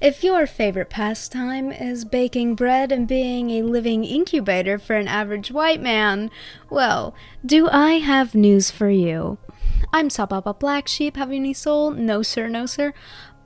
If your favorite pastime is baking bread and being a living incubator for an average white man, well, do I have news for you. I'm Sababa Black Sheep, have any soul? No sir, no sir.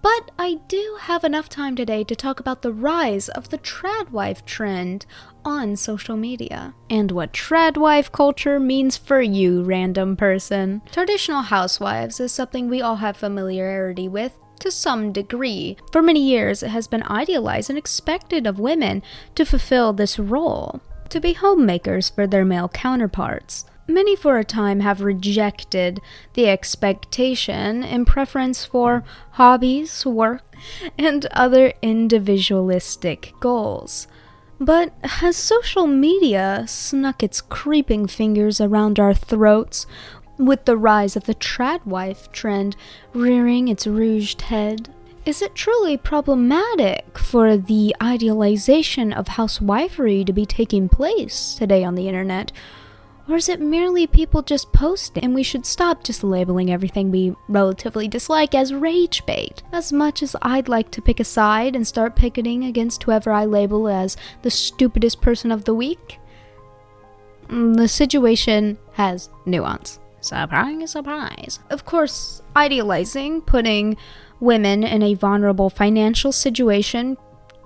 But I do have enough time today to talk about the rise of the tradwife trend on social media, and what tradwife culture means for you, random person. Traditional housewives is something we all have familiarity with, to some degree. For many years, it has been idealized and expected of women to fulfill this role, to be homemakers for their male counterparts. Many for a time have rejected the expectation in preference for hobbies, work, and other individualistic goals. But has social media snuck its creeping fingers around our throats with the rise of the tradwife trend rearing its rouged head? Is it truly problematic for the idealization of housewifery to be taking place today on the internet? Or is it merely people just posting, and we should stop just labeling everything we relatively dislike as rage bait? As much as I'd like to pick a side and start picketing against whoever I label as the stupidest person of the week, the situation has nuance. Surprise, surprise. Of course, idealizing, putting women in a vulnerable financial situation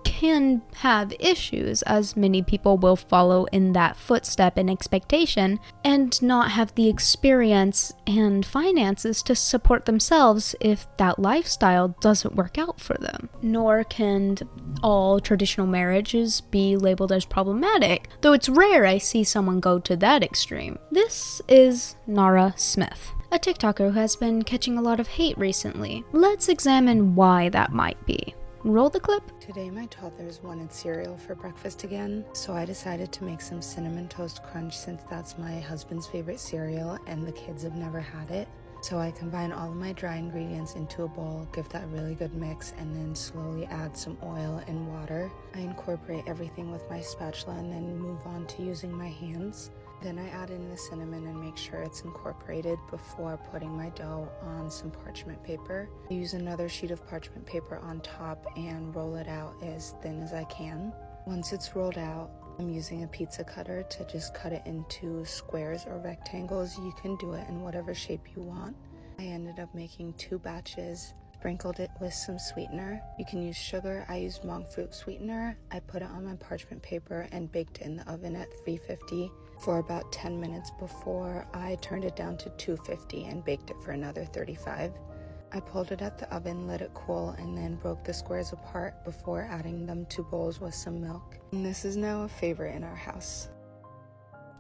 can have issues, as many people will follow in that footstep and expectation and not have the experience and finances to support themselves if that lifestyle doesn't work out for them. Nor can all traditional marriages be labeled as problematic, though it's rare I see someone go to that extreme. This is Nara Smith, a TikToker who has been catching a lot of hate recently. Let's examine why that might be. Roll the clip. Today my toddlers wanted cereal for breakfast again, so I decided to make some cinnamon toast crunch since that's my husband's favorite cereal and the kids have never had it. So I combine all of my dry ingredients into a bowl, give that a really good mix, and then slowly add some oil and water. I incorporate everything with my spatula and then move on to using my hands. Then I add in the cinnamon and make sure it's incorporated before putting my dough on some parchment paper. I use another sheet of parchment paper on top and roll it out as thin as I can. Once it's rolled out, I'm using a pizza cutter to just cut it into squares or rectangles. You can do it in whatever shape you want. I ended up making 2 batches. Sprinkled it with some sweetener. You can use sugar. I used monk fruit sweetener. I put it on my parchment paper and baked it in the oven at 350 for about 10 minutes before I turned it down to 250 and baked it for another 35. I pulled it at the oven, let it cool, and then broke the squares apart before adding them to bowls with some milk. And this is now a favorite in our house.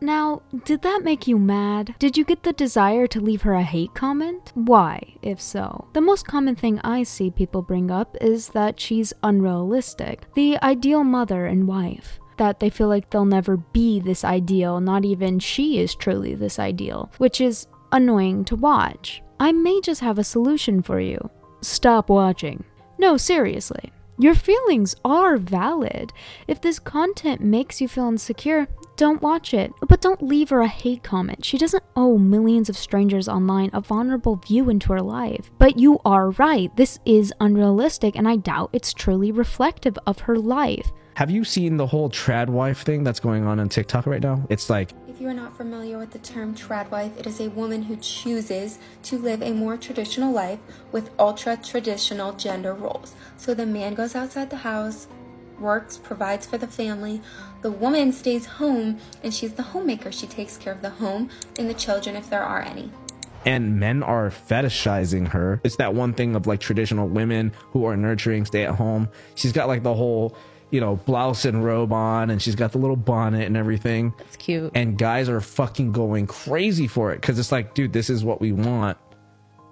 Now, did that make you mad? Did you get the desire to leave her a hate comment? Why, if so? The most common thing I see people bring up is that she's unrealistic, the ideal mother and wife. That they feel like they'll never be this ideal, not even she is truly this ideal, which is annoying to watch. I may just have a solution for you. Stop watching. No, seriously. Your feelings are valid. If this content makes you feel insecure, don't watch it. But don't leave her a hate comment. She doesn't owe millions of strangers online a vulnerable view into her life. But you are right. This is unrealistic, and I doubt it's truly reflective of her life. Have you seen the whole tradwife thing that's going on TikTok right now? It's like, if you are not familiar with the term tradwife, it is a woman who chooses to live a more traditional life with ultra-traditional gender roles. So the man goes outside the house, works, provides for the family. The woman stays home, and she's the homemaker. She takes care of the home and the children if there are any. and men are fetishizing her. It's that one thing of like traditional women who are nurturing, stay at home. She's got like the whole, you know, blouse and robe on, and she's got the little bonnet and everything. It's cute. And guys are fucking going crazy for it because it's like, dude, this is what we want,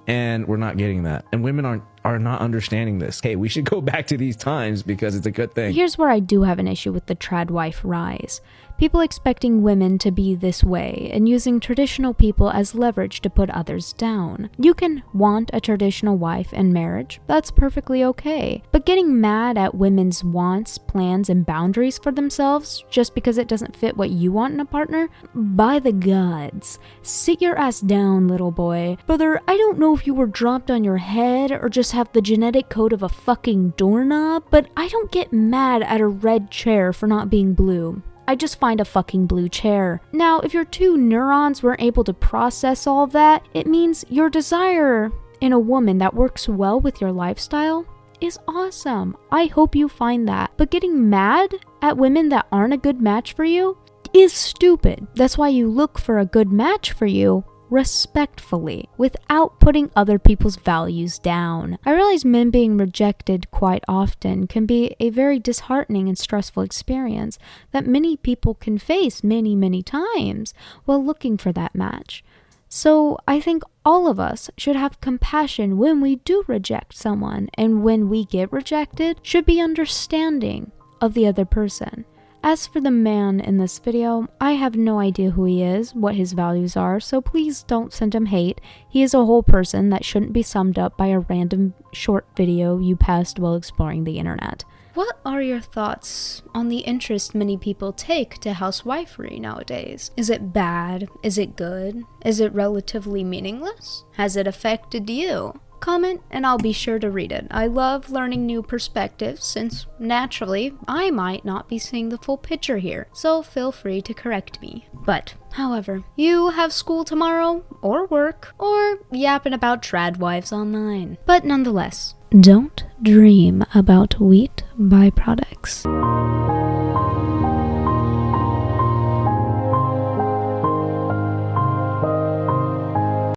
and we're not getting that. And women are not understanding this. Hey, we should go back to these times because it's a good thing. Here's where I do have an issue with the tradwife rise. People expecting women to be this way and using traditional people as leverage to put others down. You can want a traditional wife and marriage. That's perfectly okay. But getting mad at women's wants, plans, and boundaries for themselves just because it doesn't fit what you want in a partner? By the gods. Sit your ass down, little boy. Brother, I don't know if you were dropped on your head or just have the genetic code of a fucking doorknob, but I don't get mad at a red chair for not being blue. I just find a fucking blue chair. Now, if your two neurons weren't able to process all that, it means your desire in a woman that works well with your lifestyle is awesome. I hope you find that. But getting mad at women that aren't a good match for you is stupid. That's why you look for a good match for you respectfully, without putting other people's values down. I realize men being rejected quite often can be a very disheartening and stressful experience that many people can face many times while looking for that match. So I think all of us should have compassion when we do reject someone, and when we get rejected, should be understanding of the other person. As for the man in this video, I have no idea who he is, what his values are, so please don't send him hate. He is a whole person that shouldn't be summed up by a random short video you passed while exploring the internet. What are your thoughts on the interest many people take to housewifery nowadays? Is it bad? Is it good? Is it relatively meaningless? Has it affected you? Comment and I'll be sure to read it. I love learning new perspectives since, naturally, I might not be seeing the full picture here, so feel free to correct me. But, however, you have school tomorrow, or work, or yapping about trad wives online. But nonetheless, don't dream about wheat byproducts.